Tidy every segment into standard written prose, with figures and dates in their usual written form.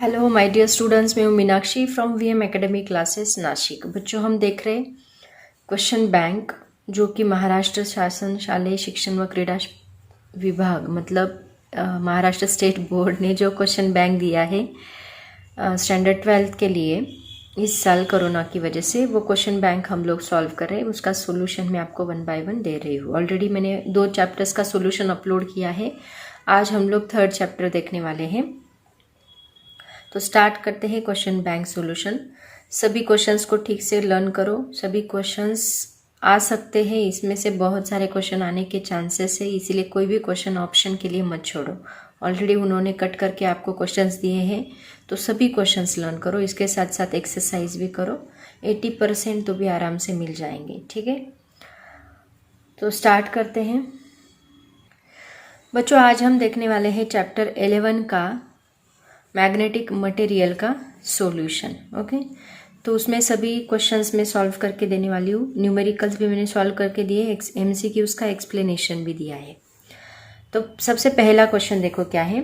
Hello my dear students, मैं हूँ Meenakshi from VM academy classes Nashik. बच्चों, हम देख रहे हैं क्वेश्चन बैंक, जो कि महाराष्ट्र शासन शालेय शिक्षण व क्रीड़ा विभाग मतलब महाराष्ट्र स्टेट बोर्ड ने जो क्वेश्चन बैंक दिया है स्टैंडर्ड 12th के लिए इस साल कोरोना की वजह से, वो क्वेश्चन बैंक हम लोग सॉल्व कर रहे हैं। उसका सोल्यूशन मैं आपको 1 by 1 दे रही हूँ। ऑलरेडी मैंने 2 चैप्टर्स का सोल्यूशन अपलोड किया है। आज हम लोग 3rd चैप्टर देखने वाले हैं। तो स्टार्ट करते हैं क्वेश्चन बैंक सॉल्यूशन। सभी क्वेश्चंस को ठीक से लर्न करो। सभी क्वेश्चंस आ सकते हैं, इसमें से बहुत सारे क्वेश्चन आने के चांसेस है, इसीलिए कोई भी क्वेश्चन ऑप्शन के लिए मत छोड़ो। ऑलरेडी उन्होंने कट करके आपको क्वेश्चंस दिए हैं, तो सभी क्वेश्चंस लर्न करो। इसके साथ साथ एक्सरसाइज भी करो। 80% तो भी आराम से मिल जाएंगे, ठीक है। तो स्टार्ट करते हैं बच्चों। आज हम देखने वाले हैं चैप्टर 11 का मैग्नेटिक मटेरियल का सॉल्यूशन। ओके, तो उसमें सभी क्वेश्चंस में सॉल्व करके देने वाली हूँ। न्यूमेरिकल्स भी मैंने सॉल्व करके दिए, एमसीक्यूज का एक्सप्लेनेशन भी दिया है। तो सबसे पहला क्वेश्चन देखो क्या है।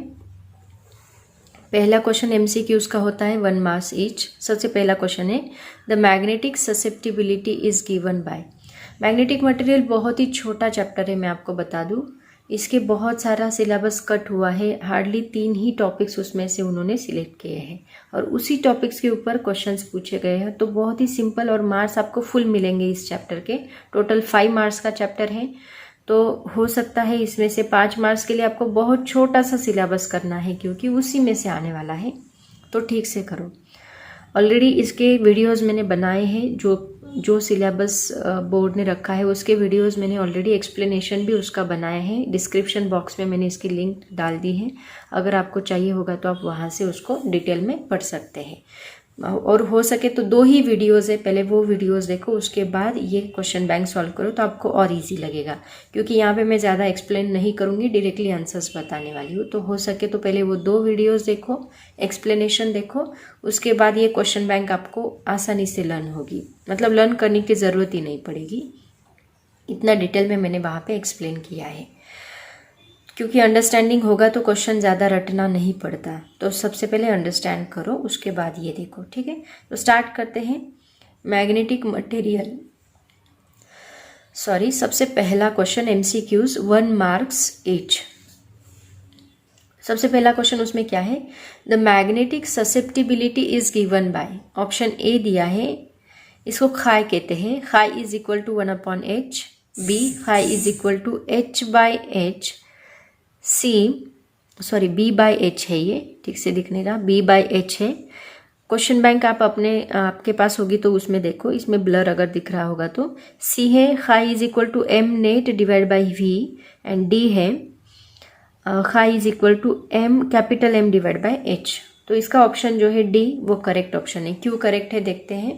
पहला क्वेश्चन एमसीक्यूज का होता है 1 मार्क्स ईच। सबसे पहला क्वेश्चन है, the magnetic susceptibility is given bye. Magnetic material बहुत ही छोटा चैप्टर है, मैं आपको बता दूं। इसके बहुत सारा सिलेबस कट हुआ है, हार्डली 3 ही टॉपिक्स उसमें से उन्होंने सिलेक्ट किए हैं और उसी टॉपिक्स के ऊपर क्वेश्चंस पूछे गए हैं। तो बहुत ही सिंपल और मार्क्स आपको फुल मिलेंगे इस चैप्टर के। टोटल 5 मार्क्स का चैप्टर है, तो हो सकता है इसमें से 5 मार्क्स के लिए आपको बहुत छोटा सा सिलेबस करना है, क्योंकि उसी में से आने वाला है। तो ठीक से करो। ऑलरेडी इसके वीडियोस मैंने बनाए हैं, जो सिलेबस बोर्ड ने रखा है उसके वीडियोस मैंने ऑलरेडी एक्सप्लेनेशन भी उसका बनाया है। डिस्क्रिप्शन बॉक्स में मैंने इसकी लिंक डाल दी है। अगर आपको चाहिए होगा तो आप वहाँ से उसको डिटेल में पढ़ सकते हैं। और हो सके तो 2 ही वीडियोज़ है, पहले वो वीडियोज़ देखो, उसके बाद ये क्वेश्चन बैंक सॉल्व करो, तो आपको और इजी लगेगा। क्योंकि यहाँ पे मैं ज़्यादा एक्सप्लेन नहीं करूँगी, डायरेक्टली आंसर्स बताने वाली हूँ। तो हो सके तो पहले वो 2 वीडियोज़ देखो, एक्सप्लेनेशन देखो, उसके बाद ये क्वेश्चन बैंक आपको आसानी से लर्न होगी। मतलब लर्न करने की ज़रूरत ही नहीं पड़ेगी, इतना डिटेल में मैंने वहाँ पर एक्सप्लेन किया है। क्योंकि अंडरस्टैंडिंग होगा तो क्वेश्चन ज़्यादा रटना नहीं पड़ता। तो सबसे पहले अंडरस्टैंड करो, उसके बाद ये देखो, ठीक है। तो स्टार्ट करते हैं। मैग्नेटिक मटेरियल, सबसे पहला क्वेश्चन एमसीक्यूज 1 मार्क्स ईच। सबसे पहला क्वेश्चन उसमें क्या है, the magnetic susceptibility is given by. Option A दिया है, इसको खाई कहते हैं। Chi is equal to 1/h। B, chi is equal to h/h। B by H है, ये ठीक से दिख नहीं रहा, बी बाय एच है। क्वेश्चन बैंक आप आपके पास होगी तो उसमें देखो, इसमें ब्लर अगर दिख रहा होगा तो सी है chi is equal to M net divide by V, and D है chi is equal to M capital M divide by H. तो इसका ऑप्शन जो है डी वो करेक्ट ऑप्शन है। क्यों करेक्ट है देखते हैं।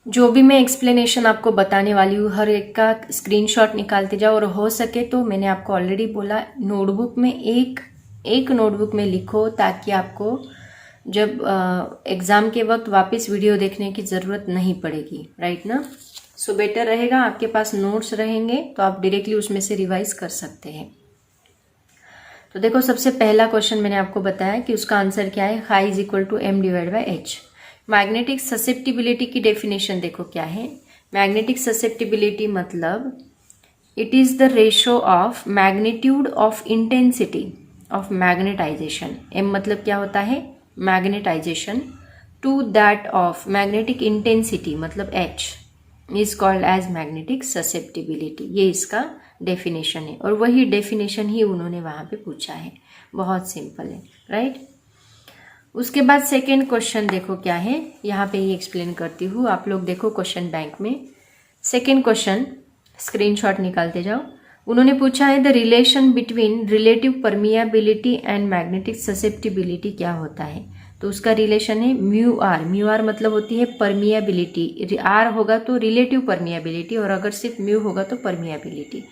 जो भी मैं एक्सप्लेनेशन आपको बताने वाली हूँ हर एक का स्क्रीनशॉट निकालते जाओ, और हो सके तो मैंने आपको ऑलरेडी बोला नोटबुक में एक नोटबुक में लिखो, ताकि आपको जब एग्ज़ाम के वक्त वापस वीडियो देखने की ज़रूरत नहीं पड़ेगी, राइट ना। सो बेटर रहेगा आपके पास नोट्स रहेंगे तो आप डायरेक्टली उसमें से रिवाइज कर सकते हैं। तो देखो सबसे पहला क्वेश्चन मैंने आपको बताया कि उसका आंसर क्या है, chi is equal to M divide by H. Magnetic susceptibility की डेफिनेशन देखो क्या है। मैग्नेटिक ससेप्टिबिलिटी मतलब it is the ratio of magnitude of intensity of magnetization. M मतलब क्या होता है, magnetization, to that of magnetic intensity मतलब H is called as magnetic susceptibility. ये इसका डेफिनेशन है, और वही डेफिनेशन ही उन्होंने वहाँ पे पूछा है। बहुत सिंपल है, राइट। उसके बाद सेकेंड क्वेश्चन देखो क्या है, यहाँ पे ही एक्सप्लेन करती हूँ। आप लोग देखो क्वेश्चन बैंक में सेकेंड क्वेश्चन स्क्रीनशॉट निकालते जाओ। उन्होंने पूछा है the relation between relative permeability and magnetic susceptibility क्या होता है। तो उसका रिलेशन है म्यू आर। म्यू आर मतलब होती है परमिएबिलिटी, आर होगा तो रिलेटिव परमिएबिलिटी, और अगर सिर्फ म्यू होगा तो परमिएबिलिटी।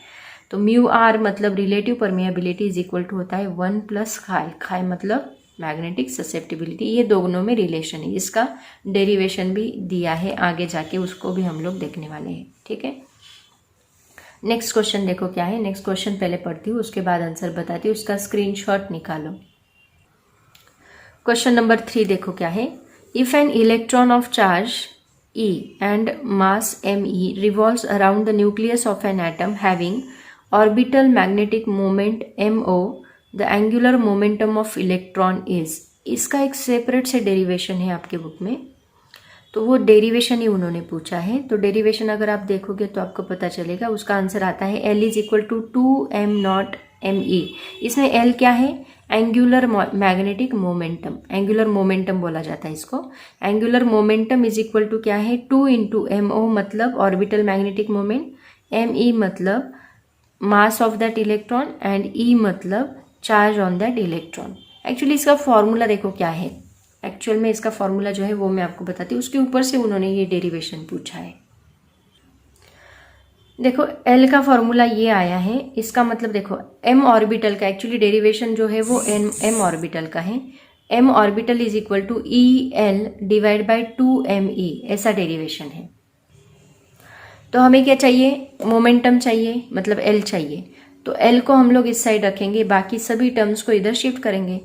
तो म्यू आर मतलब relative permeability is equal to होता है 1 प्लस खाई। खाई मतलब मैग्नेटिक ससेप्टिबिलिटी। ये दोनों में रिलेशन है। इसका डेरिवेशन भी दिया है आगे जाके, उसको भी हम लोग देखने वाले हैं, ठीक है। नेक्स्ट क्वेश्चन देखो क्या है। नेक्स्ट क्वेश्चन पहले पढ़ती हूँ, उसके बाद आंसर बताती हूँ। उसका स्क्रीनशॉट निकालो। क्वेश्चन नंबर 3 देखो क्या है। If an electron of charge E and mass me revolves around the nucleus of an atom having orbital magnetic moment mo, the angular momentum of electron is। इसका एक separate से derivation है आपके book में, तो वो डेरिवेशन ही उन्होंने पूछा है। तो डेरिवेशन अगर आप देखोगे तो आपको पता चलेगा। उसका आंसर आता है L is equal to 2m0 me। इसमें L क्या है, angular magnetic momentum. Angular momentum बोला जाता है इसको। Angular momentum is equal to क्या है, 2 इंटू mo मतलब ऑर्बिटल मैग्नेटिक मोमेंट, me मतलब mass of that electron, and E मतलब charge on that electron. Actually इसका फॉर्मूला देखो क्या है। एक्चुअल में इसका फॉर्मूला जो है वो मैं आपको बताती हूँ, उसके ऊपर से उन्होंने ये डेरिवेशन पूछा है। देखो L का फॉर्मूला ये आया है। इसका मतलब देखो m ऑर्बिटल का एक्चुअली डेरिवेशन जो है वो m ऑर्बिटल का है। m orbital is equal to EL divide by 2me, ऐसा डेरिवेशन है। तो हमें क्या चाहिए, मोमेंटम चाहिए, मतलब L चाहिए। तो L को हम लोग इस साइड रखेंगे, बाकी सभी टर्म्स को इधर शिफ्ट करेंगे।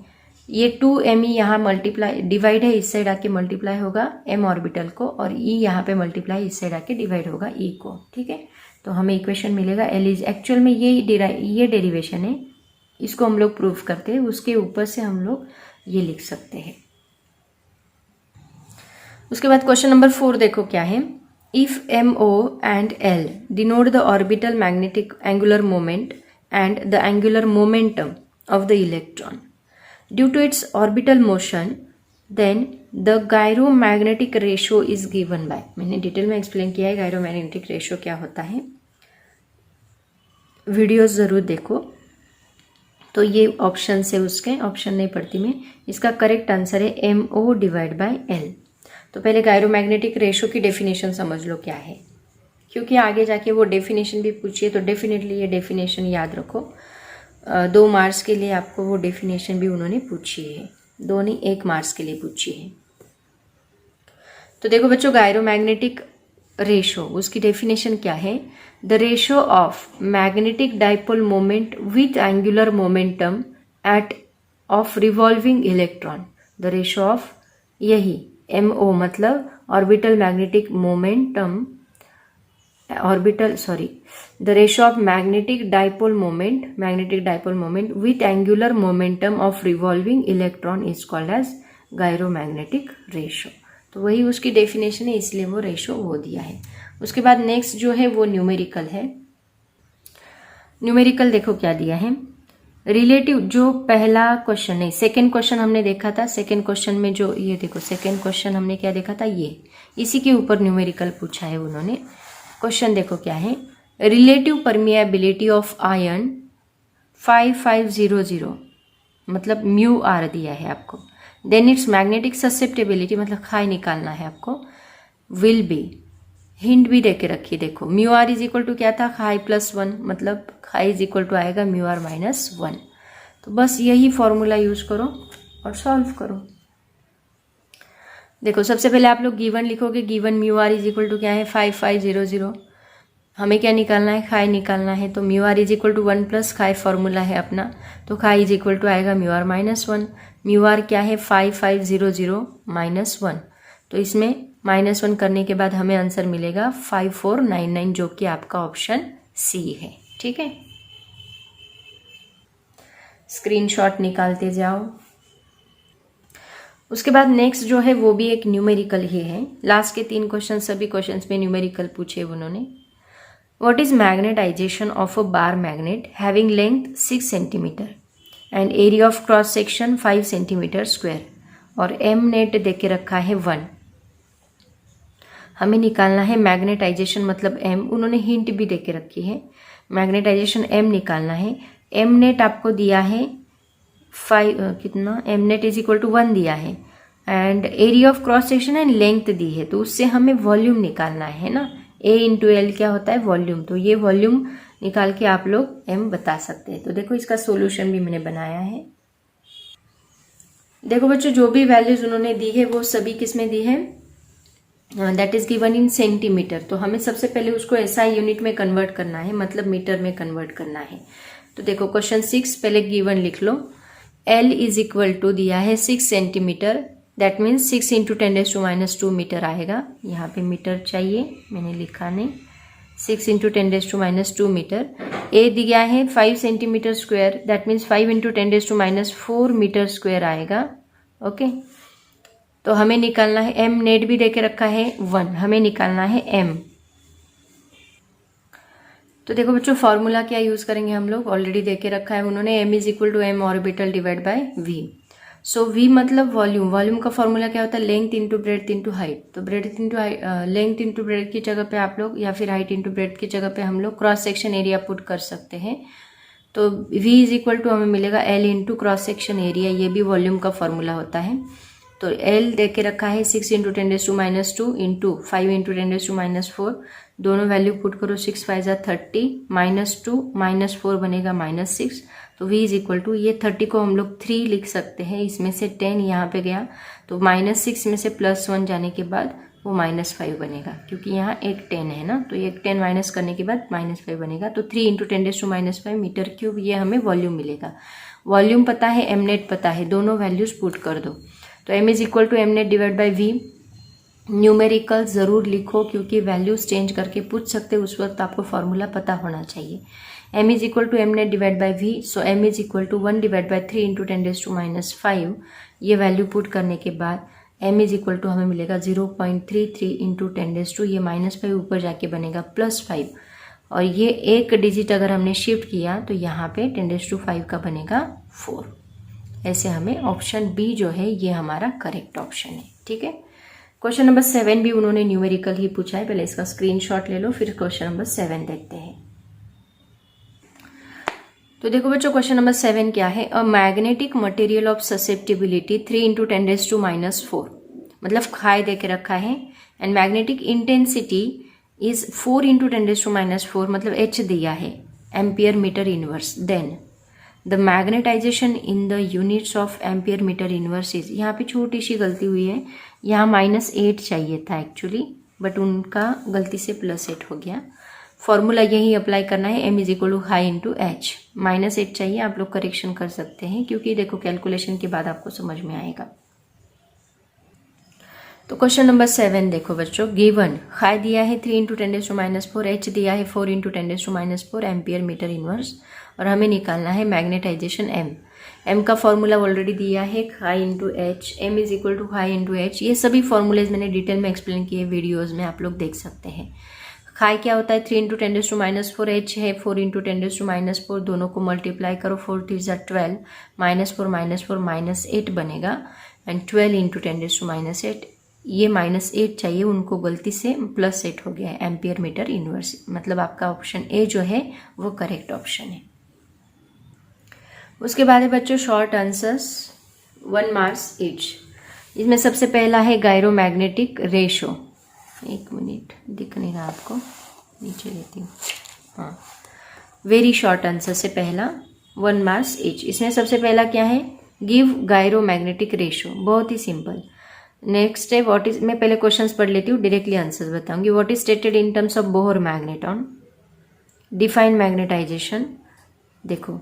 ये 2me यहाँ मल्टीप्लाई डिवाइड है, इस साइड आके मल्टीप्लाई होगा m ऑर्बिटल को, और E यहाँ पे मल्टीप्लाई इस साइड आके डिवाइड होगा E को, ठीक है। तो हमें इक्वेशन मिलेगा L इज, एक्चुअल में ये डेरिवेशन है, इसको हम लोग प्रूव करते हैं। उसके ऊपर से हम लोग ये लिख सकते हैं। उसके बाद क्वेश्चन नंबर 4 देखो क्या है। If MO and L denote the orbital magnetic angular moment and the angular momentum of the electron due to its orbital motion, then the gyromagnetic ratio is given by. मैंने detail में explain किया है gyromagnetic ratio क्या होता है, videos ज़रूर देखो। तो ये ऑप्शन से, उसके ऑप्शन नहीं पढ़ती मैं। इसका करेक्ट आंसर है MO डिवाइड बाय L। तो पहले गायरोमैग्नेटिक रेशो की डेफिनेशन समझ लो क्या है, क्योंकि आगे जाके वो डेफिनेशन भी पूछिए, तो डेफिनेटली ये डेफिनेशन याद रखो। 2 मार्क्स के लिए आपको वो डेफिनेशन भी उन्होंने पूछी है, 2 नहीं 1 मार्क्स के लिए पूछी है। तो देखो बच्चों, गायरोमैग्नेटिक रेशो, उसकी डेफिनेशन क्या है, the ratio of magnetic dipole moment with angular momentum at of revolving electron. The ratio of, यही MO मतलब orbital magnetic momentum, the ratio of magnetic dipole moment with angular momentum of revolving electron is called as gyromagnetic ratio। तो वही उसकी definition है, इसलिए वो ratio वो दिया है। उसके बाद नेक्स्ट जो है वो न्यूमेरिकल है। न्यूमेरिकल देखो क्या दिया है, रिलेटिव जो पहला क्वेश्चन नहीं, सेकेंड क्वेश्चन हमने देखा था, सेकेंड क्वेश्चन में जो ये देखो सेकेंड क्वेश्चन हमने क्या देखा था, ये इसी के ऊपर न्यूमेरिकल पूछा है उन्होंने। क्वेश्चन देखो क्या है, रिलेटिव परमिएबिलिटी ऑफ आयरन 5500 मतलब म्यू आर दिया है आपको, देन इट्स मैग्नेटिक ससेप्टेबिलिटी मतलब खाई निकालना है आपको, विल बी, हिंट भी देके रखिए। देखो mu R is equal to क्या था, खाई +1 मतलब खाई इज इक्वल टू आएगा म्यू आर -1। तो बस यही फॉर्मूला यूज करो और सॉल्व करो। देखो सबसे पहले आप लोग गिवन लिखोगे, given mu R is equal to क्या है 5500, हमें क्या निकालना है, खाई निकालना है। तो mu R is equal to 1 plus chi formula है अपना, तो खाई इज इक्वल टू आएगा म्यू आर -1। म्यू आर क्या है 5500 -1, तो इसमें -1 करने के बाद हमें आंसर मिलेगा 5499 जो कि आपका ऑप्शन सी है। ठीक है, स्क्रीनशॉट निकालते जाओ। उसके बाद नेक्स्ट जो है वो भी एक न्यूमेरिकल ही है। लास्ट के 3 क्वेश्चन सभी क्वेश्चंस में न्यूमेरिकल पूछे उन्होंने। What is magnetization of a bar magnet having length 6 centimetre and area of cross section 5 centimetre square और एम नेट दे के रखा है 1। हमें निकालना है मैग्नेटाइजेशन मतलब एम, उन्होंने हिंट भी दे के रखी है। मैग्नेटाइजेशन एम निकालना है। एम नेट आपको दिया है 5 कितना, M net is equal to 1 दिया है and area of cross section and length दी है, तो उससे हमें वॉल्यूम निकालना है ना। ए इंटू एल क्या होता है, वॉल्यूम। तो ये वॉल्यूम निकाल के आप लोग एम बता सकते हैं। तो देखो इसका सोल्यूशन भी मैंने बनाया है। देखो बच्चों जो भी वैल्यूज उन्होंने दी है वो सभी किस में दी है, that is given in centimetre. तो हमें सबसे पहले उसको एसआई यूनिट में कन्वर्ट करना है, मतलब मीटर में कन्वर्ट करना है। तो देखो क्वेश्चन 6 पहले गिवन लिख लो। एल इज इक्वल टू दिया है 6 centimetre, that means 6 into 10⁻² metre आएगा। यहाँ पे मीटर चाहिए, मैंने लिखा नहीं। 6 इंटू 10⁻² मीटर। ए दिया है 5 centimetre square, that means 5 into 10⁻4 metre square आएगा। ओके, तो हमें निकालना है एम, नेट भी देके रखा है 1, हमें निकालना है एम। तो देखो बच्चों फॉर्मूला क्या यूज करेंगे हम लोग, ऑलरेडी देके रखा है उन्होंने, M is equal to M orbital divide by V. So V मतलब वॉल्यूम, वॉल्यूम का फॉर्मूला क्या होता है, length into breadth into height. तो breadth into length into breadth की जगह पे आप लोग, या फिर हाइट इंटू ब्रेड्थ की जगह पे हम लोग क्रॉस सेक्शन एरिया पुट कर सकते हैं। तो v इज इक्वल टू हमें मिलेगा L into cross section area, ये भी वॉल्यूम का फॉर्मूला होता है। तो एल दे के रखा है 6 इंटू 10⁻² इंटू 5 इंटू 10⁻4, दोनों वैल्यू पुट करो, 6 5 जा 30, -2 -4 बनेगा -6। तो v इज इक्वल टू, ये 30 को हम लोग 3 लिख सकते हैं, इसमें से 10 यहाँ पे गया तो -6 में से +1 जाने के बाद वो -5 बनेगा, क्योंकि यहाँ एक 10 है ना, तो एक 10 माइनस करने के बाद -5 बनेगा। तो 3 इंटू 10⁻5 मीटर क्यूब, ये हमें वॉल्यूम मिलेगा। वॉल्यूम पता है, एम नेट पता है, दोनों वैल्यूज पुट कर दो। तो m is equal to M net divide by V. Numerical ज़रूर लिखो क्योंकि वैल्यूज चेंज करके पूछ सकते हो, उस वक्त आपको फॉर्मूला पता होना चाहिए। m is equal to M net divide by V, so m is equal to 1 divide by 3 into 10⁻5। ये वैल्यू पुट करने के बाद m इज इक्वल टू हमें मिलेगा 0.33 इंटू 10⁻, ये -5 ऊपर जाके बनेगा +5, और ये एक डिजिट अगर हमने शिफ्ट किया तो यहाँ पे 10⁵ का बनेगा 4। ऐसे हमें ऑप्शन बी जो है ये हमारा करेक्ट ऑप्शन है। ठीक है, क्वेश्चन नंबर 7 भी उन्होंने न्यूमेरिकल ही पूछा है, पहले इसका स्क्रीनशॉट ले लो, फिर क्वेश्चन नंबर 7 देखते हैं। तो देखो बच्चों क्वेश्चन नंबर 7 क्या है, a magnetic material of susceptibility 3 into 10⁻⁴, मतलब खाई दे के रखा है, and magnetic intensity is 4 into 10⁻⁴, मतलब h दिया है, ampere metre inverse. Then the magnetization in the units of ampere metre inverse is, यहाँ पे छोटी सी गलती हुई है, यहाँ -8 चाहिए था एक्चुअली, बट उनका गलती से +8 हो गया। फॉर्मूला यही अप्लाई करना है, m is equal to chi into H. -8 चाहिए, आप लोग करेक्शन कर सकते हैं क्योंकि देखो कैलकुलेशन के बाद आपको समझ में आएगा। तो क्वेश्चन नंबर 7 देखो बच्चों, गिवन हाई दिया है 3 इंटू 10⁻⁴, एच दिया है 4 इंटू 10⁻⁴ एम्पियर मीटर इनवर्स, और हमें निकालना है मैग्नेटाइजेशन m। m का फॉर्मूला ऑलरेडी दिया है, chi into H, m is equal to chi into H. ये सभी फॉर्मूलेज मैंने डिटेल में एक्सप्लेन किए वीडियोज़ में, आप लोग देख सकते हैं। खाई क्या होता है 3 इंटू 10⁻⁴, h है 4 इंटू 10⁻⁴, दोनों को मल्टीप्लाई करो, 4 3 ज़ा 12, -4 -8 बनेगा, एंड 12 इंटू 10⁻⁸, ये -8 चाहिए, उनको गलती से +8 हो गया है, एम्पियर मीटर इनवर्स। मतलब आपका ऑप्शन ए जो है वो करेक्ट ऑप्शन है। उसके बाद है बच्चों शॉर्ट आंसर्स 1 मार्क्स ईच। इसमें सबसे पहला है गायरोमैग्नेटिक रेशो। एक मिनट, दिख नहीं रहा आपको, नीचे लेती हूँ। हाँ, वेरी शॉर्ट आंसर से पहला 1 मार्क्स ईच। इसमें सबसे पहला क्या है, गिव गायरोमैग्नेटिक रेशो, बहुत ही सिंपल। नेक्स्ट है व्हाट इज, मैं पहले क्वेश्चंस पढ़ लेती हूँ, डायरेक्टली आंसर्स बताऊंगी। What is stated in terms of Bohr magneton, define magnetization, देखो,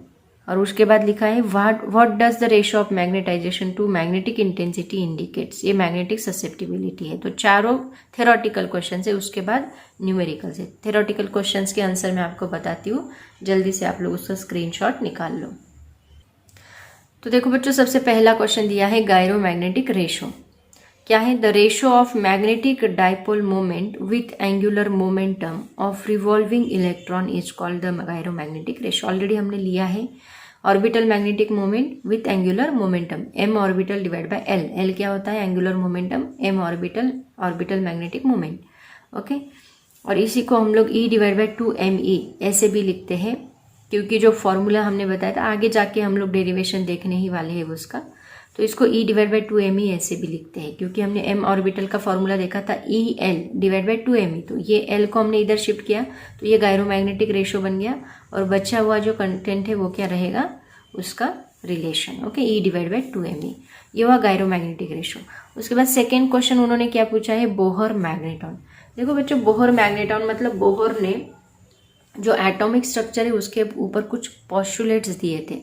और उसके बाद लिखा है what does the ratio of magnetization to magnetic intensity indicates, ये मैग्नेटिक ससेप्टिबिलिटी है। तो चारों थेरोटिकल क्वेश्चन है, उसके बाद न्यूमेरिकल है। थेरोटिकल क्वेश्चंस के आंसर मैं आपको बताती हूँ, जल्दी से आप लोग उसका स्क्रीनशॉट निकाल लो। तो देखो बच्चों, सबसे पहला क्वेश्चन दिया है गायरोमैग्नेटिक रेशो। क्या है, the ratio of magnetic dipole moment with angular momentum of revolving electron is called the gyromagnetic ratio. Already हमने लिया है, orbital magnetic moment with angular momentum, m orbital divide bye l, l क्या होता है angular momentum, m orbital magnetic moment, okay. और इसी को हम लोग e डिवाइड बाय 2me ऐसे भी लिखते हैं, क्योंकि जो फॉर्मूला हमने बताया था आगे जाके हम लोग डेरिवेशन देखने ही वाले हैं उसका, तो इसको e डिवाइड बाई 2me ऐसे भी लिखते हैं, क्योंकि हमने m ऑर्बिटल का फॉर्मूला देखा था EL डिवाइड बाई 2me, तो ये l को हमने इधर शिफ्ट किया तो ये गायरोमैग्नेटिक रेशो बन गया, और बचा हुआ जो कंटेंट है वो क्या रहेगा, उसका relation, okay, e divide by 2me, ये हुआ गायरोमैग्नेटिक रेशो। उसके बाद सेकेंड क्वेश्चन उन्होंने क्या पूछा है, बोहर मैग्नेटॉन। देखो बच्चों, बोहर मैग्नेटॉन मतलब बोहर ने जो एटॉमिक स्ट्रक्चर है उसके ऊपर कुछ पॉस्टुलेट्स दिए थे,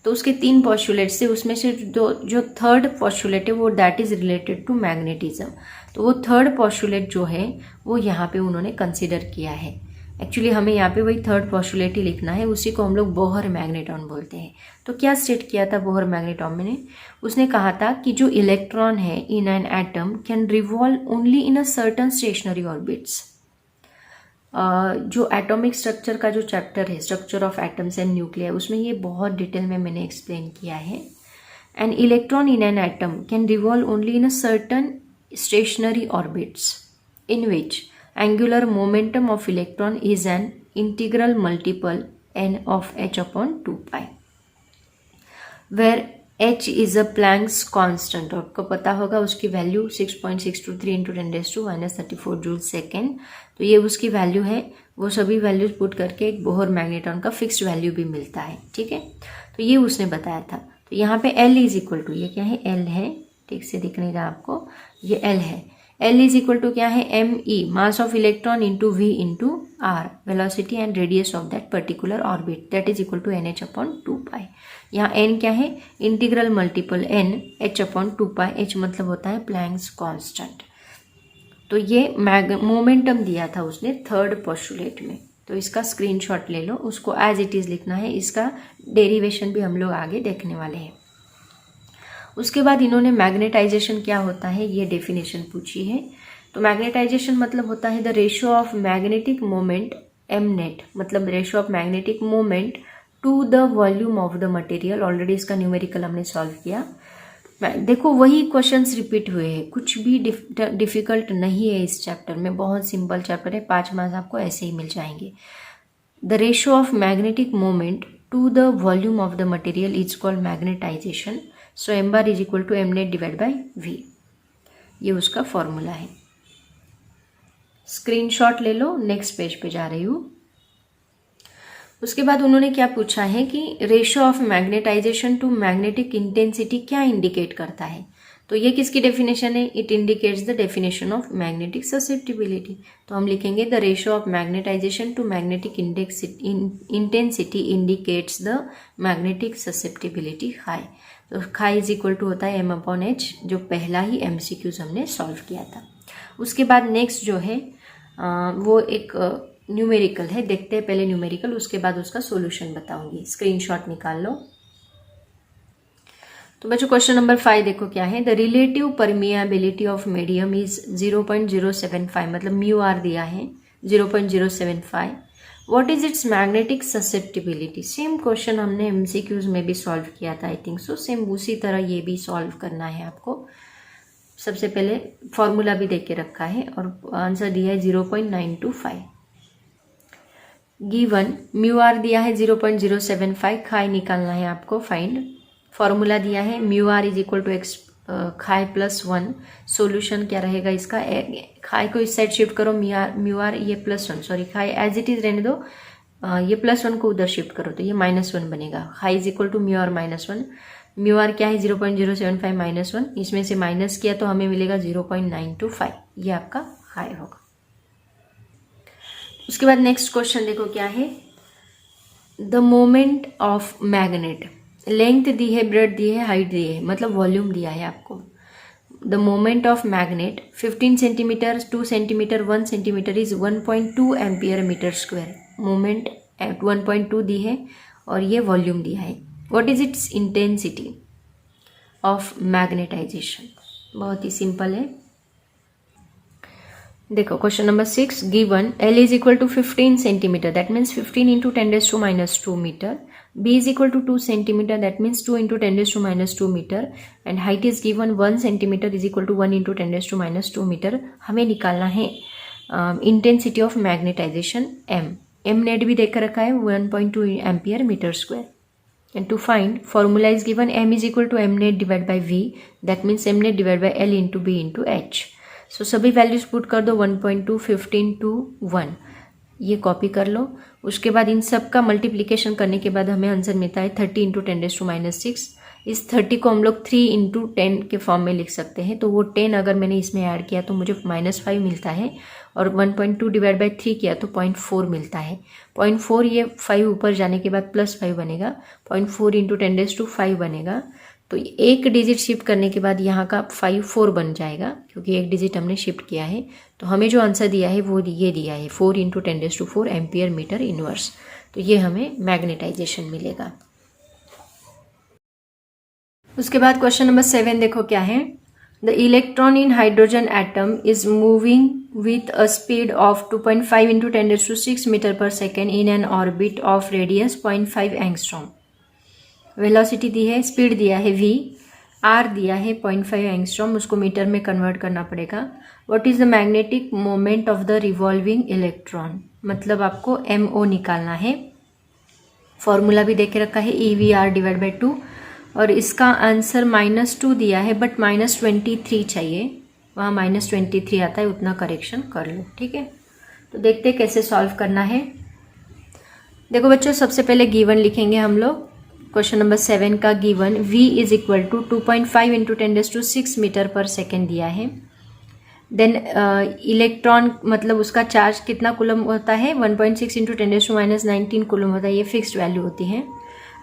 तो उसके 3 पॉस्टुलेट्स थे, उसमें से जो थर्ड पॉस्टुलेट है वो that is related to magnetism. तो वो थर्ड पॉस्टुलेट जो है वो यहाँ पे उन्होंने कंसिडर किया है। एक्चुअली हमें यहाँ पे वही थर्ड पॉस्टुलेट ही लिखना है, उसी को हम लोग बोहर मैग्नेटॉन बोलते हैं। तो क्या स्टेट किया था बोहर मैग्नेटॉन में, उसने कहा था कि जो इलेक्ट्रॉन है in an atom can revolve only in a certain stationary orbits. जो एटॉमिक स्ट्रक्चर का जो चैप्टर है, structure of atoms and nuclear, उसमें ये बहुत डिटेल में मैंने एक्सप्लेन किया है। An electron in an atom can revolve only in a certain stationary orbits in which angular momentum of electron is an integral multiple n of h upon 2π, where h is a Planck's constant. आपको पता होगा उसकी value 6.623 into 10⁻⁻34 joule second, तो ये उसकी value है। वो सभी वैल्यूज पुट करके एक बोहर मैग्नेटॉन का फिक्स्ड वैल्यू भी मिलता है, ठीक है। तो ये उसने बताया था। तो यहाँ पे L इज इक्वल टू, ये क्या है L है, ठीक से दिख नहीं रहा आपको, ये L है। L इज इक्वल टू क्या है me, mass of electron into v into r, velocity and radius of that particular orbit, that is equal to nh upon 2π। यहाँ n क्या है, integral multiple n h upon 2π, h मतलब होता है Planck's constant. तो ये मोमेंटम दिया था उसने थर्ड पोस्टुलेट में, तो इसका स्क्रीनशॉट ले लो, उसको एज इट इज लिखना है। इसका डेरिवेशन भी हम लोग आगे देखने वाले हैं। उसके बाद इन्होंने मैग्नेटाइजेशन क्या होता है ये डेफिनेशन पूछी है। तो मैग्नेटाइजेशन मतलब होता है the ratio of magnetic moment m net, मतलब ratio of magnetic moment to the volume of the material. Already इसका न्यूमेरिकल हमने सॉल्व किया। देखो वही क्वेश्चंस रिपीट हुए हैं, कुछ भी डिफिकल्ट नहीं है इस चैप्टर में, बहुत सिंपल चैप्टर है, 5 मार्क्स आपको ऐसे ही मिल जाएंगे। The ratio of magnetic moment to the volume of the material is called magnetization. So m bar is equal to m net divide by v, ये उसका फॉर्मूला है। स्क्रीनशॉट ले लो, नेक्स्ट पेज पे जा रही हूँ। उसके बाद उन्होंने क्या पूछा है कि ratio of magnetization to magnetic intensity क्या इंडिकेट करता है। तो ये किसकी डेफिनेशन है, it indicates the definition of magnetic susceptibility. तो हम लिखेंगे the ratio of magnetization to magnetic intensity indicates the magnetic susceptibility chi. तो हाई इज इक्वल टू होता है m अपॉन h, जो पहला ही MCQs हमने सॉल्व किया था। उसके बाद नेक्स्ट जो है वो एक न्यूमेरिकल है, देखते हैं पहले न्यूमेरिकल, उसके बाद उसका सॉल्यूशन बताऊंगी। स्क्रीनशॉट निकाल लो। तो बच्चों क्वेश्चन नंबर 5 देखो क्या है, the relative permeability of medium is 0.075, मतलब म्यू आर दिया है, 0.075. What is it's magnetic susceptibility? Same question हमने एमसीक्यूज में भी सॉल्व किया था, आई थिंक सो। सेम उसी तरह ये भी सॉल्व करना है आपको। सबसे पहले फॉर्मूला भी दे के रखा है और आंसर दिया है 0.925। गिवन म्यू आर दिया है 0.075, खाई निकालना है आपको, फाइंड। फॉर्मूला दिया है mu R is equal to X chi +1। Solution क्या रहेगा इसका? खाई को इस साइड शिफ्ट करो, म्यू आर ये +1, सॉरी खाई एज इट इज रहने दो, ये +1 को उधर शिफ्ट करो तो ये -1 बनेगा। Chi is equal to mu R -1। Mu R क्या है? 0.075 -1, इसमें से माइनस किया तो हमें मिलेगा 0.925। ये आपका खाई होगा। उसके बाद नेक्स्ट क्वेश्चन देखो क्या है। The moment of magnet, length दी है, ब्रेड दी है, हाइट दी है, मतलब वॉल्यूम दिया है आपको। The moment of magnet 15 centimetre, 2 centimetre, 1 centimetre is 1.2 ampere metre square. Moment at 1.2 दी है और ये वॉल्यूम दिया है। What is its intensity of magnetization? बहुत ही सिंपल है। देखो question number 6, given L is equal to 15 centimetre, that means 15 into 10⁻⁻² metre. B is equal to 2 centimeter, that means 2 into 10⁻² meter, and height is given 1 centimeter is equal to 1 into 10⁻² meter। हमें निकालना है intensity of magnetization M net भी देकर रखा है 1.2 ampere metre square. And to find formula is given M is equal to M net divide by V, that means M net divide by L into B into H। So सभी values put कर दो, 1.2, 15, 2, 1, ये copy कर लो। उसके बाद इन सब का multiplication करने के बाद हमें आंसर मिलता है 30 इंटू 10⁻⁶। इस 30 को हम लोग 3 इंटू 10 के फॉर्म में लिख सकते हैं, तो वो 10 अगर मैंने इसमें ऐड किया तो मुझे -5 मिलता है, और 1.2 डिवाइड बाई 3 किया तो 0.4 मिलता है। 0.4 ये 5 ऊपर जाने के बाद +5 बनेगा, 0.4 इंटू 10⁵ बनेगा। तो एक डिजिट शिफ्ट करने के बाद यहाँ का 4 बन जाएगा, क्योंकि एक डिजिट हमने शिफ्ट किया है। तो हमें जो आंसर दिया है वो ये दिया है 4 इंटू 10⁴ एम्पियर मीटर इनवर्स। तो ये हमें मैग्नेटाइजेशन मिलेगा। उसके बाद क्वेश्चन नंबर 7 देखो क्या है। The electron in hydrogen atom is moving with a speed of 2.5 into 10⁶ metre पर second in an orbit of radius 0.5 angstrom. Velocity दी है, स्पीड दिया है v, r दिया है 0.5 एंगस्ट्रॉम, उसको मीटर में कन्वर्ट करना पड़ेगा। What is the magnetic moment of the revolving electron? मतलब आपको MO निकालना है। फॉर्मूला भी देके रखा है EVR डिवाइड बाई 2, और इसका आंसर -2 दिया है, बट -23 चाहिए, वहाँ -23 आता है, उतना करेक्शन कर लो, ठीक है। तो देखते हैं कैसे सॉल्व करना है। देखो बच्चों, सबसे पहले गिवन लिखेंगे हम लोग। क्वेश्चन नंबर 7 का given V is equal to 2.5 into 10⁶ metre पर सेकेंड दिया है। देन इलेक्ट्रॉन मतलब उसका चार्ज कितना कूलम होता है? 1.6 इंटू 10⁻⁹ कूलम होता है, ये फिक्स्ड वैल्यू होती है।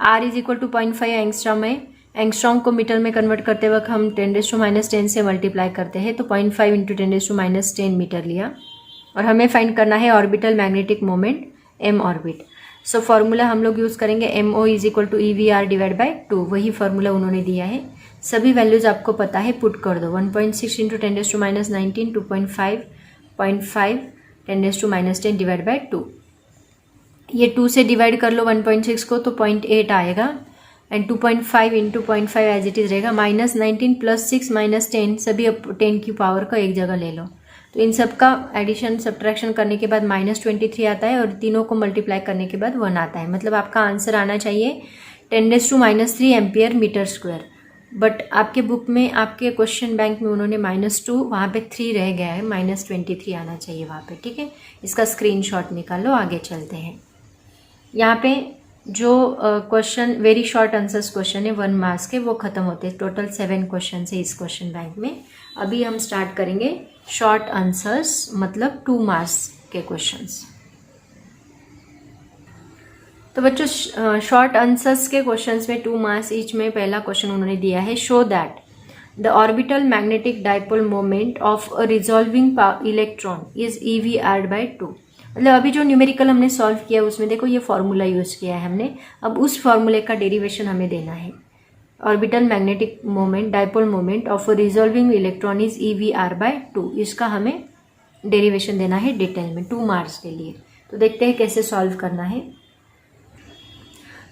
R is equal to 0.5 angstrom है। एंगस्ट्रॉम को मीटर में कन्वर्ट करते वक्त हम 10⁻10 से मल्टीप्लाई करते हैं, तो 0.5 इंटू 10⁻10 मीटर लिया। और हमें फाइंड करना है orbital magnetic moment M orbit. So formula हम लोग यूज़ करेंगे MO is equal to EVR divide by 2, वही फॉर्मूला उन्होंने दिया है। सभी वैल्यूज आपको पता है, पुट कर दो। 1.6 इंटू 10⁻19, 2.5, 0.5, 10⁻10 डिवाइड बाई 2। ये 2 से डिवाइड कर लो 1.6 को, तो 0.8 आएगा। And 2.5 into 0.5 as it is रहेगा। -19 + 6 -10, सभी 10 की पावर का एक जगह ले लो। तो इन सब का एडिशन सब्ट्रैक्शन करने के बाद -23 आता है, और तीनों को मल्टीप्लाई करने के बाद 1 आता है। मतलब आपका आंसर आना चाहिए 10⁻³ एम्पियर मीटर स्क्वायर। बट आपके बुक में, आपके क्वेश्चन बैंक में उन्होंने -2, वहाँ पे 3 रह गया है, -23 आना चाहिए वहाँ पे, ठीक है। इसका स्क्रीनशॉट निकालो, आगे चलते हैं। यहाँ पे जो question very short answers question है 1 मार्क्स के, वो खत्म होते हैं। टोटल 7 क्वेश्चन है इस क्वेश्चन बैंक में। अभी हम स्टार्ट करेंगे शॉर्ट आंसर्स, मतलब 2 मार्क्स के क्वेश्चंस। तो बच्चों, शॉर्ट आंसर्स के क्वेश्चंस में 2 मार्क्स ईच में पहला क्वेश्चन उन्होंने दिया है, show that the orbital magnetic dipole moment of a resolving electron is EVR/2। मतलब अभी जो न्यूमेरिकल हमने सॉल्व किया उसमें देखो ये फॉर्मूला यूज किया है हमने। अब उस फॉर्मूले का डेरिवेशन हमें देना है। Orbital magnetic moment, dipole moment of a resolving electron is EVR/2, इसका हमें डेरिवेशन देना है डिटेल में 2 मार्क्स के लिए। तो देखते हैं कैसे सॉल्व करना है।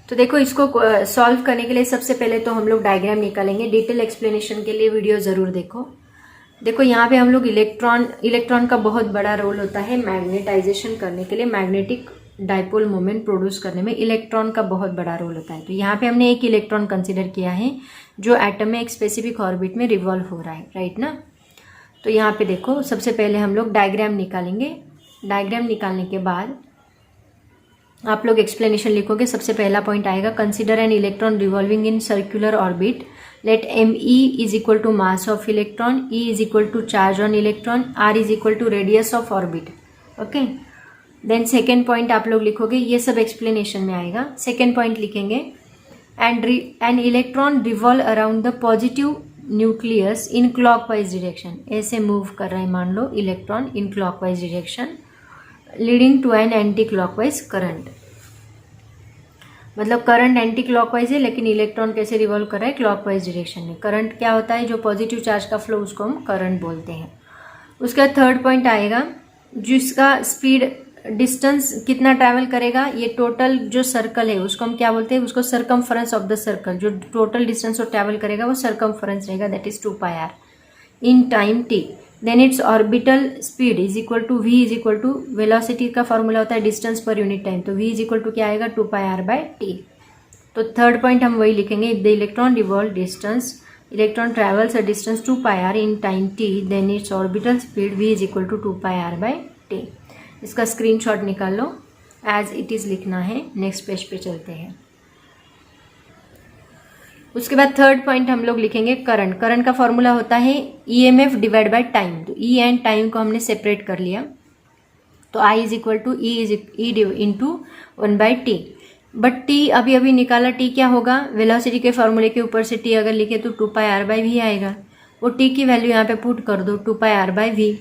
तो देखो इसको सॉल्व करने के लिए सबसे पहले तो हम लोग डायग्राम निकालेंगे। डिटेल एक्सप्लेनेशन के लिए वीडियो ज़रूर देखो। देखो यहाँ पे हम लोग इलेक्ट्रॉन का बहुत बड़ा रोल होता है मैग्नेटाइजेशन करने के लिए, मैग्नेटिक डाइपोल मोमेंट प्रोड्यूस करने में इलेक्ट्रॉन का बहुत बड़ा रोल होता है। तो यहाँ पे हमने एक इलेक्ट्रॉन कंसिडर किया है जो एटम में एक स्पेसिफिक ऑर्बिट में रिवॉल्व हो रहा है, राइट ना। तो यहाँ पे देखो सबसे पहले हम लोग डायग्राम निकालेंगे। डायग्राम निकालने के बाद आप लोग एक्सप्लेनेशन लिखोगे। सबसे पहला पॉइंट आएगा, consider an electron revolving in circular orbit, let ME is equal to mass of electron, E is equal to charge on electron, R is equal to radius of orbit. Okay, then second point आप लोग लिखोगे, ये सब explanation में आएगा। Second point लिखेंगे, an electron revolve around the positive nucleus in clockwise direction. ऐसे move कर रहा है मान लो electron in clockwise direction, leading to an anticlockwise current. मतलब करंट एंटी क्लॉकवाइज है लेकिन इलेक्ट्रॉन कैसे रिवॉल्व कर रहा है, क्लॉकवाइज डिरेक्शन में। करंट क्या होता है, जो पॉजिटिव चार्ज का फ्लो, उसको हम करंट बोलते हैं। उसका थर्ड पॉइंट आएगा, जिसका स्पीड डिस्टेंस कितना ट्रैवल करेगा, ये टोटल जो सर्कल है उसको हम क्या बोलते हैं, उसको सरकमफरेंस ऑफ द सर्कल। जो टोटल डिस्टेंस वो ट्रैवल करेगा वो सरकमफरेंस रहेगा, that is 2πr in time t। Then its orbital speed is equal to v is equal to, velocity का फॉर्मूला होता है डिस्टेंस पर यूनिट टाइम, तो v इज इक्वल टू क्या आएगा, 2πr/t। तो थर्ड पॉइंट हम वही लिखेंगे, if the electron revolve distance, electron travels a distance 2πr in time t, then its orbital speed v is equal to 2πr/t। इसका screenshot निकाल लो, as it is लिखना है। नेक्स्ट पेज पे चलते हैं। उसके बाद थर्ड पॉइंट हम लोग लिखेंगे करंट। करंट का फॉर्मूला होता है EMF डिवाइड बाय टाइम। तो E एंड टाइम को हमने सेपरेट कर लिया, तो I is equal to E into 1/t। But T अभी अभी निकाला, T क्या होगा, वेलोसिटी के फॉर्मूले के ऊपर से T अगर लिखे तो 2πr/v आएगा। वो T की वैल्यू यहाँ पे पुट कर दो, 2πr/v,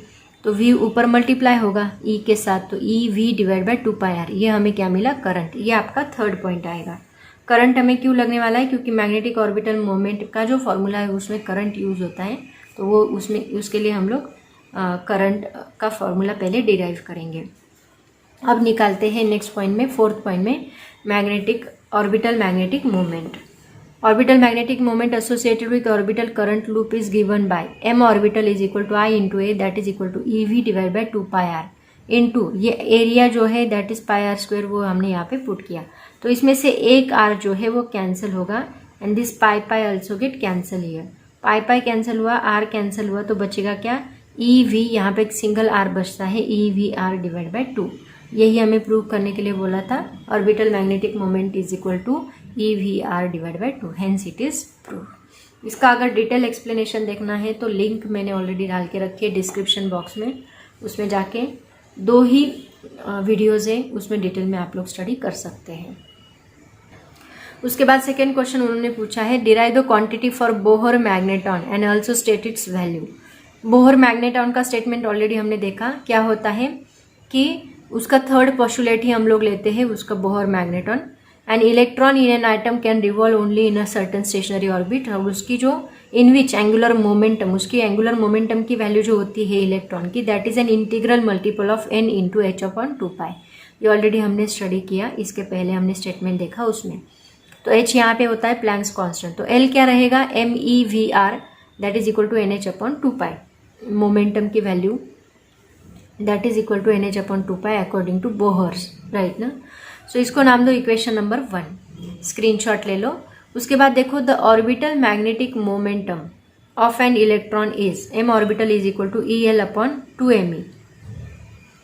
तो v ऊपर मल्टीप्लाई होगा E के साथ, तो EV डिवाइड बाय 2πr। ये हमें क्या मिला, करंट। ये आपका थर्ड पॉइंट आएगा। करंट हमें क्यों लगने वाला है, क्योंकि मैग्नेटिक ऑर्बिटल मोमेंट का जो फॉर्मूला है उसमें करंट यूज होता है, तो वो उसके लिए हम लोग करंट का फॉर्मूला पहले डिराइव करेंगे। अब निकालते हैं नेक्स्ट पॉइंट में, फोर्थ पॉइंट में, magnetic orbital magnetic moment. Orbital magnetic moment associated with orbital current loop is given by m orbital is equal to I into a, that is equal to EV divide by 2πr into, ये area जो है that is πr², वो हमने यहाँ पे put किया। तो इसमें से एक r जो है वो कैंसिल होगा, and this pi also get cancel here. Pi cancel हुआ, r कैंसिल हुआ, तो बचेगा क्या, EV, यहाँ पे एक सिंगल r बचता है, EVr डिवाइड बाय 2। यही हमें प्रूव करने के लिए बोला था, orbital magnetic moment is equal to EVr divide by 2, hence it is prove. इसका अगर डिटेल एक्सप्लेनेशन देखना है तो लिंक मैंने ऑलरेडी डाल के रखी है डिस्क्रिप्शन बॉक्स में, उसमें जाके 2 ही वीडियोज़ है, उसमें डिटेल में आप लोग स्टडी कर सकते हैं। उसके बाद सेकेंड क्वेश्चन उन्होंने पूछा है, derive the quantity for Bohr magneton and also state it's value. Bohr magneton का स्टेटमेंट ऑलरेडी हमने देखा, क्या होता है कि उसका थर्ड पोस्टुलेट ही हम लोग लेते हैं उसका Bohr magneton. N electron in an item can revolve only in a certain stationery orbit, और उसकी जो इन विच एंगुलर मोमेंटम, उसकी एंगुलर मोमेंटम की वैल्यू जो होती है इलेक्ट्रॉन की, that is an integral multiple of n into h/2π। ये ऑलरेडी हमने स्टडी किया, इसके पहले हमने स्टेटमेंट देखा उसमें। तो h यहाँ पे होता है प्लैंक्स कांस्टेंट, तो L क्या रहेगा, MEVR that is equal to NH/2π। Momentum की value that is equal to NH/2π according to Bohr's, right ना। सो इसको नाम दो इक्वेशन नंबर 1, स्क्रीनशॉट ले लो। उसके बाद देखो, the orbital magnetic momentum of an electron is m orbital is equal to EL/2me।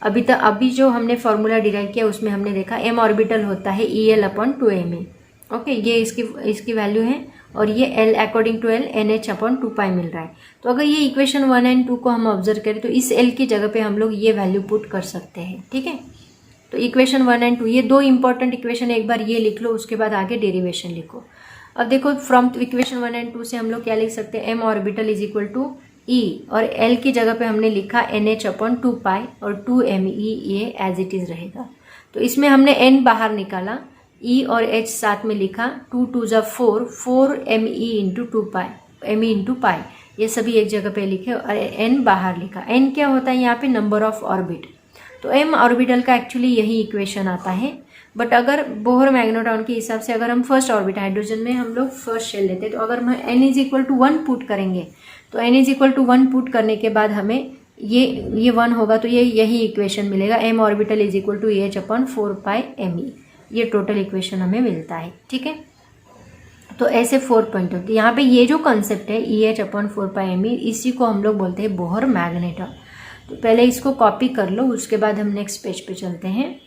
अभी जो हमने फॉर्मूला डिराइव किया उसमें हमने देखा m ऑर्बिटल होता है EL/2me। ओके, ये इसकी वैल्यू है, और ये L according to L NH/2π मिल रहा है। तो अगर ये इक्वेशन 1 एंड 2 को हम ऑब्जर्व करें तो इस L की जगह पे हम लोग ये वैल्यू पुट कर सकते हैं, ठीक है। तो इक्वेशन 1 एंड 2, ये 2 इंपॉर्टेंट इक्वेशन, एक बार ये लिख लो, उसके बाद आगे डेरिवेशन लिखो। अब देखो, फ्रॉम इक्वेशन 1 एंड 2 से हम लोग क्या लिख सकते हैं, m orbital is equal to E, और L की जगह पे हमने लिखा NH/2π, और 2me, ये एज इट इज रहेगा। तो इसमें हमने n बाहर निकाला, E और H साथ में लिखा, 2 2 जा 4 4me into 2π, me into pi, ये सभी एक जगह पे लिखे और n बाहर लिखा। n क्या होता है यहाँ पे? Number of orbit. तो m ऑर्बिटल का एक्चुअली यही इक्वेशन आता है। बट अगर बोहर मैग्नेट्रॉन के हिसाब से अगर हम फर्स्ट ऑर्बिट हाइड्रोजन में हम लोग फर्स्ट शेल लेते हैं, तो अगर हम n is equal to 1 put करेंगे तो n is equal to 1 put करने के बाद हमें ये 1 होगा, तो ये यही इक्वेशन मिलेगा, m orbital is equal to EH/4πme। ये टोटल इक्वेशन हमें मिलता है। ठीक है, तो ऐसे 4 पॉइंट होते हैं। यहाँ पे ये जो कॉन्सेप्ट है EH/4πme, इसी को हम लोग बोलते हैं बोहर मैग्नेट्रॉन। तो पहले इसको कॉपी कर लो, उसके बाद हम नेक्स्ट पेज पे चलते हैं।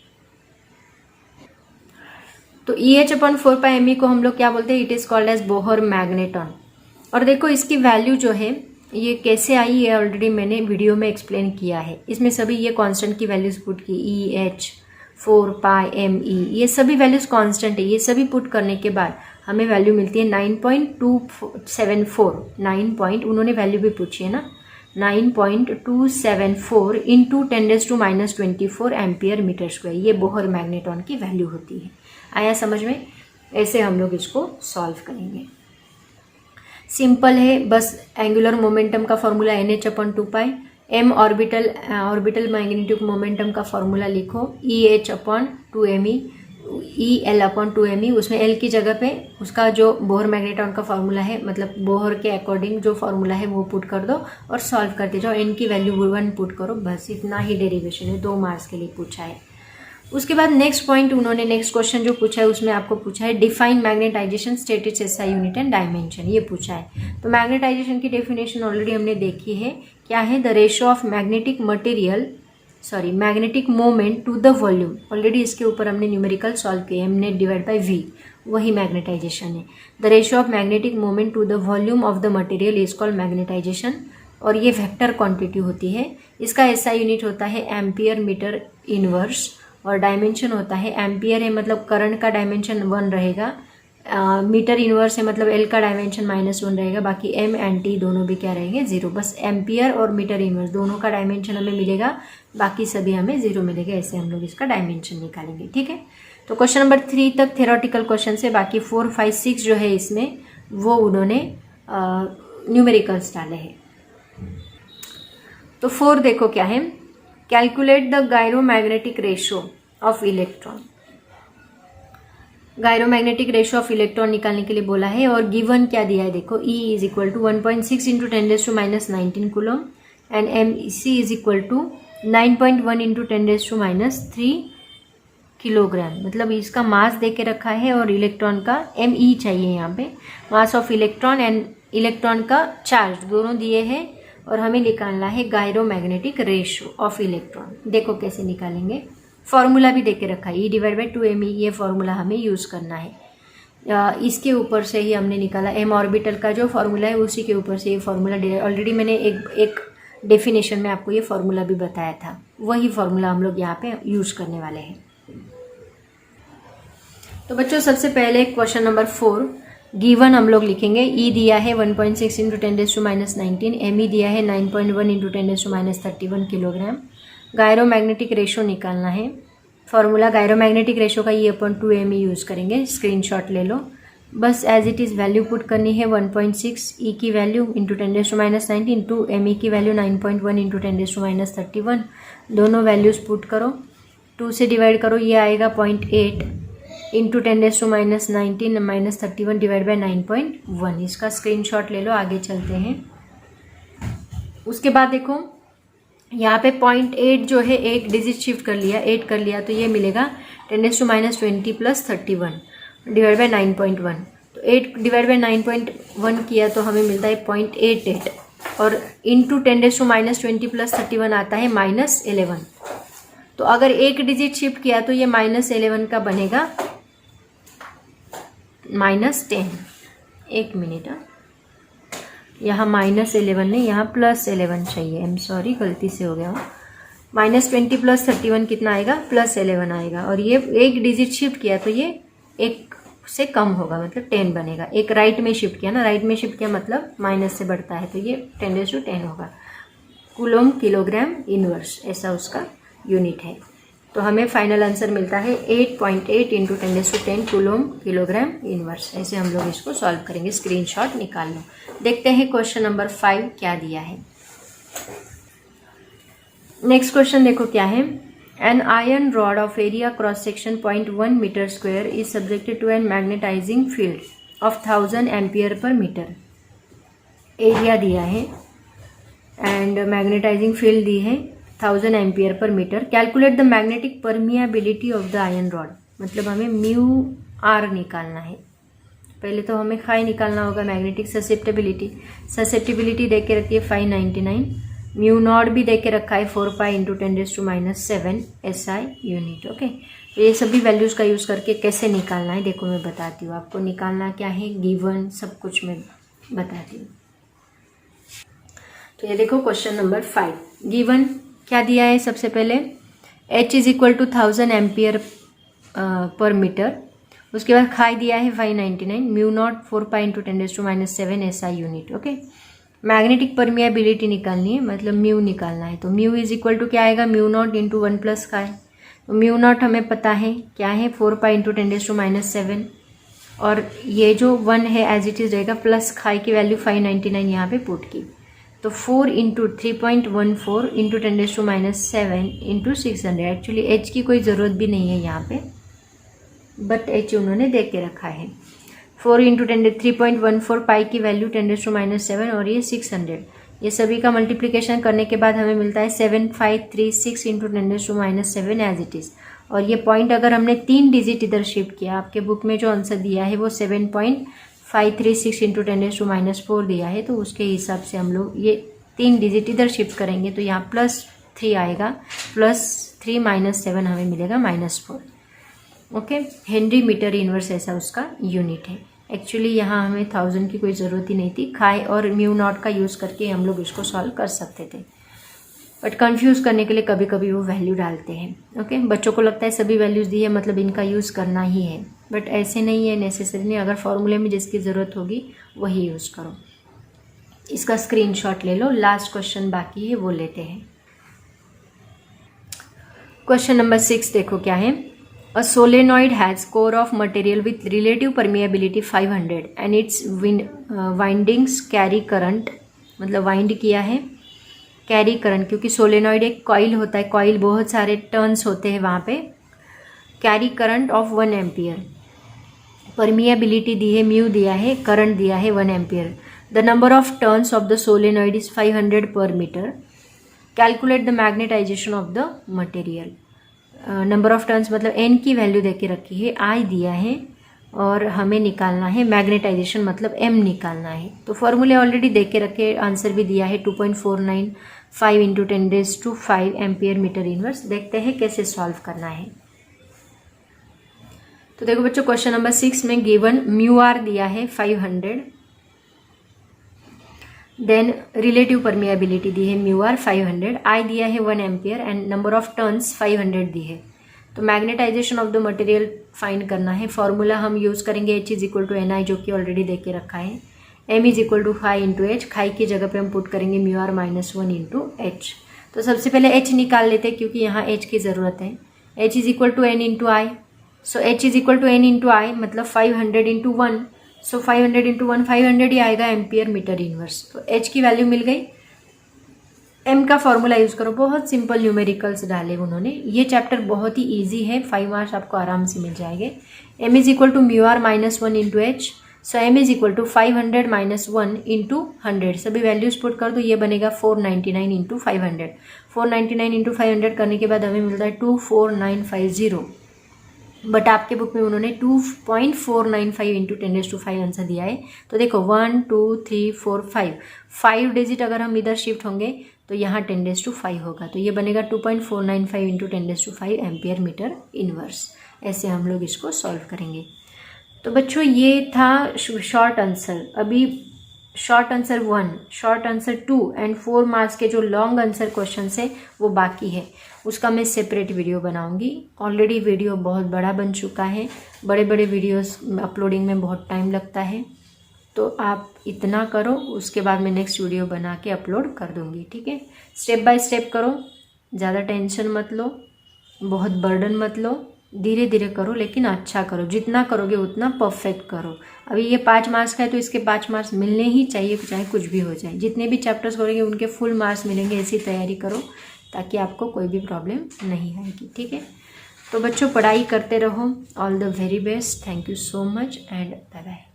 तो EH/4πme को हम लोग क्या बोलते हैं? It is called as Bohr magnetron. और देखो इसकी वैल्यू जो है ये कैसे आई, ये ऑलरेडी मैंने वीडियो में एक्सप्लेन किया है। इसमें सभी ये कांस्टेंट की वैल्यूज पुट की, EH/4πme, ये सभी वैल्यूज कांस्टेंट है। ये सभी पुट करने के बाद हमें वैल्यू मिलती है 9.274। 9 उन्होंने वैल्यू भी पूछी है ना, 9.274 इंटू 10⁻⁻24 एम्पियर मीटर स्क्वायर। ये बोहर मैग्नेट्रॉन की वैल्यू होती है। आया समझ में? ऐसे हम लोग इसको सॉल्व करेंगे। सिंपल है, बस एंगुलर मोमेंटम का formula NH/2π, m orbital magnetic momentum का फॉर्मूला लिखो EH/2me, EL/2me। उसमें L की जगह पे उसका जो बोहर मैग्नेट्रॉन का फॉर्मूला है, मतलब बोहर के अकॉर्डिंग जो फॉर्मूला है वो पुट कर दो और सॉल्व करते जाओ। n की वैल्यू 1 पुट करो, बस इतना ही डेरिवेशन है। 2 मार्क्स के लिए पूछा है। उसके बाद नेक्स्ट पॉइंट उन्होंने नेक्स्ट क्वेश्चन जो पूछा है उसमें आपको पूछा है define magnetization, state its SI unit and dimension, ये पूछा है। तो मैग्नेटाइजेशन की डेफिनेशन ऑलरेडी हमने देखी है। क्या है? The ratio of magnetic moment to the volume. Already इसके ऊपर हमने न्यूमेरिकल सॉल्व किए, हमने डिवाइड बाई v, वही मैग्नेटाइजेशन है। The ratio of magnetic moment to the volume of the material is called magnetization. और ये वेक्टर क्वांटिटी होती है। इसका SI यूनिट होता है एम्पियर मीटर इनवर्स और डायमेंशन होता है एम्पियर है, मतलब करंट का डायमेंशन 1 रहेगा, मीटर इनवर्स है मतलब L का डायमेंशन -1 रहेगा, बाकी M एंड T दोनों भी क्या रहेंगे? 0। बस एम्पियर और मीटर इनवर्स दोनों का डायमेंशन हमें मिलेगा, बाकी सभी हमें 0 मिलेगा। ऐसे हम लोग इसका डायमेंशन निकालेंगे। ठीक है, तो क्वेश्चन नंबर 3 तक थ्योरेटिकल क्वेश्चन से, बाकी 4, 5, 6 जो है इसमें वो उन्होंने न्यूमेरिकल्स डाले हैं। तो 4 देखो क्या है, calculate the gyromagnetic ratio of electron. Gyromagnetic ratio of electron निकालने के लिए बोला है और गिवन क्या दिया है देखो, E is equal to 1.6 into 10⁻⁻19 coulomb and MC is equal to 9.1 into 10⁻³ kilogram. मतलब इसका मास दे के रखा है और इलेक्ट्रॉन का ME चाहिए यहाँ पे, मास ऑफ इलेक्ट्रॉन एंड इलेक्ट्रॉन का चार्ज दोनों दिए हैं और हमें निकालना है गायरोमैग्नेटिक रेशियो ऑफ इलेक्ट्रॉन। देखो कैसे निकालेंगे, फॉर्मूला भी देके रखा है E/2me, ये फॉर्मूला हमें यूज़ करना है। इसके ऊपर से ही हमने निकाला m ऑर्बिटल का जो फॉर्मूला है उसी के ऊपर से ये फॉर्मूला ऑलरेडी मैंने एक डेफिनेशन में आपको ये फॉर्मूला भी बताया था, वही फॉर्मूला हम लोग यहाँ पे यूज़ करने वाले हैं। तो बच्चों सबसे पहले क्वेश्चन नंबर 4 गिवन हम लोग लिखेंगे। E दिया है 1.6 इंटू 10⁻19, ME दिया है 9.1 इंटू 10⁻31 किलोग्राम। गायरोमैग्नेटिक रेशो निकालना है, फॉर्मूला गायरोमैग्नेटिक रेशो का E/2me यूज़ करेंगे, स्क्रीनशॉट ले लो। बस as it is value put करनी है 1.6 E की वैल्यू इंटू 10⁻19 इंटू ME की वैल्यू 9.1 इंटू 10⁻31, दोनों वैल्यूज़ पुट करो, 2 से डिवाइड करो, ये आएगा 0.8 इंटू 10⁻19 -31 डिवाइड बाई 9.1। इसका स्क्रीनशॉट ले लो, आगे चलते हैं। उसके बाद देखो यहाँ पे 0.8 जो है एक डिजिट शिफ्ट कर लिया, 8 कर लिया, तो ये मिलेगा 10⁻20 प्लस 31 डिवाइड बाई 9.1। तो 8 डिवाइड बाई 9.1 किया तो हमें मिलता है 0.88 और इंटू 10⁻20 प्लस 31 आता है -11। तो अगर एक डिजिट शिफ्ट किया तो ये -11 का बनेगा -10। एक मिनट, यहाँ -11 नहीं, यहाँ +11 चाहिए, I'm सॉरी गलती से हो गया। -20 प्लस 31 कितना आएगा? +11 आएगा। और ये एक डिजिट शिफ्ट किया तो ये 1 से कम होगा, मतलब 10 बनेगा। एक राइट में शिफ्ट किया ना, राइट में शिफ्ट किया मतलब माइनस से बढ़ता है, तो ये 10⁻10 होगा। कूलम किलोग्राम इनवर्स ऐसा उसका यूनिट है। तो तो हमें फाइनल आंसर मिलता है 8.8 इंटू 10⁻10 कूलम किलोग्राम इनवर्स। ऐसे हम लोग इसको सॉल्व करेंगे। स्क्रीनशॉट निकाल लो। देखते हैं क्वेश्चन नंबर 5 क्या दिया है। नेक्स्ट क्वेश्चन देखो क्या है। An iron rod of area cross section 0.1 metre square is subjected to an magnetizing field of 1000 ampere per metre. Area दिया है एंड मैग्नेटाइजिंग फील्ड दी है 1000 ampere per metre. Calculate the magnetic permeability of the iron rod, मतलब हमें mu R निकालना है। पहले तो हमें खाई निकालना होगा। मैग्नेटिक ससेप्टिबिलिटी दे के रखी है 599, म्यू नॉट भी दे के रखा है 4 pi into 10⁻7 SI unit. Okay, तो ये सभी वैल्यूज़ का यूज़ करके कैसे निकालना है देखो मैं बताती हूँ आपको। निकालना क्या है, गिवन सब कुछ मैं बताती हूँ। तो ये देखो क्वेश्चन नंबर 5। गिवन क्या दिया है, सबसे पहले H is equal to 1000 ampere per metre. उसके बाद खाई दिया है 599, mu naught 4 pi into 10⁻7 SI unit. Okay, magnetic permeability निकालनी है, मतलब म्यू निकालना है। तो म्यू इज इक्वल टू क्या आएगा, म्यू नॉट इंटू 1 प्लस खाई। तो म्यू नॉट हमें पता है क्या है, 4 पाई इंटू 10⁻7, और ये जो 1 है एज इट इज रहेगा, प्लस खाई की वैल्यू 599 यहाँ पे पुट की। तो 4 into 3.14 into 10⁻7 into 600। Actually H की कोई ज़रूरत भी नहीं है यहाँ पे, बट एच उन्होंने दे के रखा है। 4 इंटू 3.14 पाई की वैल्यू 10⁻7 और ये 600। ये सभी का मल्टीप्लिकेशन करने के बाद हमें मिलता है 7536 इंटू 10⁻7 एज इट इज़। और ये पॉइंट अगर हमने 3 डिजिट इधर शिफ्ट किया, आपके बुक में जो आंसर दिया है वो 7.536 इंटू 10⁻4 दिया है, तो उसके हिसाब से हम लोग ये 3 डिजिट इधर शिफ्ट करेंगे तो यहाँ +3 आएगा, +3 -7 हमें मिलेगा -4। ओके, हेनरी मीटर इनवर्स ऐसा उसका यूनिट है। एक्चुअली यहाँ हमें 1000 की कोई ज़रूरत ही नहीं थी, खाई और म्यू नॉट का यूज़ करके हम लोग इसको सॉल्व कर सकते थे, बट कंफ्यूज करने के लिए कभी कभी वो वैल्यू डालते हैं। ओके, बच्चों को लगता है सभी वैल्यूज़ दी है मतलब इनका यूज़ करना ही है, बट ऐसे नहीं है, नेसेसरी नहीं। अगर फॉर्मूले में जिसकी ज़रूरत होगी वही यूज़ करो। इसका स्क्रीनशॉट ले लो। लास्ट क्वेश्चन बाकी है वो लेते हैं। क्वेश्चन नंबर 6 देखो क्या है। A solenoid has core of material with relative permeability 500 and its windings carry current, मतलब वाइंड किया है, कैरी करंट, क्योंकि सोलेनॉइड एक कॉइल होता है, कॉइल बहुत सारे टर्न्स होते हैं वहाँ पे। Carry current of 1 ampere, permeability दी है, म्यू दिया है, करंट दिया है 1 ampere. The number of turns of the solenoid is 500 per metre. Calculate the magnetization of the material. Number of turns मतलब एन की वैल्यू दे के रखी है, आई दिया है, और हमें निकालना है मैग्नेटाइजेशन मतलब एम निकालना है। तो फॉर्मूले ऑलरेडी दे के रखे, आंसर भी दिया है 2.495 इंटू 10⁵ एम्पियर मीटर इनवर्स। देखते हैं कैसे सॉल्व करना है। तो देखो बच्चों, क्वेश्चन नंबर 6 में गिवन म्यू आर दिया है 500, देन रिलेटिव परमिएबिलिटी दी है म्यू आर 500, आई दिया है 1 ampere and number of turns 500 दी है। तो magnetization of the material find करना है। फॉर्मूला हम यूज़ करेंगे H is equal to NI, जो कि ऑलरेडी दे के रखा है। M is equal to chi into H, chi की जगह पे हम पुट करेंगे म्यू आर -1 इंटू H। तो सबसे पहले H निकाल लेते हैं क्योंकि यहाँ H की ज़रूरत है। H is equal to N into I, so H is equal to N into I मतलब 500 इंटू 1, सो 500 इंटू 1 500 ही आएगा एम्पियर मीटर इनवर्स। तो H की वैल्यू मिल गई। M का फॉर्मूला यूज़ करो, बहुत सिंपल न्यूमेरिकल्स डाले उन्होंने। ये चैप्टर बहुत ही इजी है, 5 मार्क्स आपको आराम से मिल जाएंगे। M is equal to mu R -1 into H, so M is equal to 500 -1 into 100। सभी वैल्यूज पुट कर दो, ये बनेगा 499 इंटू 500। 499 इंटू 500 करने के बाद हमें मिलता है 24950, बट आपके बुक में उन्होंने 2.495 इंटू 10⁵ आंसर दिया है। तो देखो 1 2 3 4 5 डिजिट अगर हम इधर शिफ्ट होंगे तो यहाँ 10⁵ होगा, तो ये बनेगा 2.495 इंटू 10⁵ एम्पियर मीटर इनवर्स। ऐसे हम लोग इसको सॉल्व करेंगे। तो बच्चों ये था शॉर्ट आंसर। अभी short answer 1, short answer 2 and 4 marks के जो लॉन्ग आंसर क्वेश्चन है वो बाकी है, उसका मैं सेपरेट वीडियो बनाऊंगी। ऑलरेडी वीडियो बहुत बड़ा बन चुका है, बड़े बड़े वीडियोस अपलोडिंग में बहुत टाइम लगता है, तो आप इतना करो, उसके बाद मैं नेक्स्ट वीडियो बना के अपलोड कर दूंगी। ठीक है, स्टेप बाय स्टेप करो, ज़्यादा टेंशन मत लो, बहुत बर्डन मत लो, धीरे धीरे करो लेकिन अच्छा करो, जितना करोगे उतना परफेक्ट करो। अभी ये 5 मार्क्स का है तो इसके 5 मार्क्स मिलने ही चाहिए, चाहे कुछ भी हो जाए। जितने भी चैप्टर्स करोगे उनके फुल मार्क्स मिलेंगे, ऐसी तैयारी करो ताकि आपको कोई भी प्रॉब्लम नहीं आएगी, ठीक है। तो बच्चों पढ़ाई करते रहो। All the very best, thank you so much and bye bye.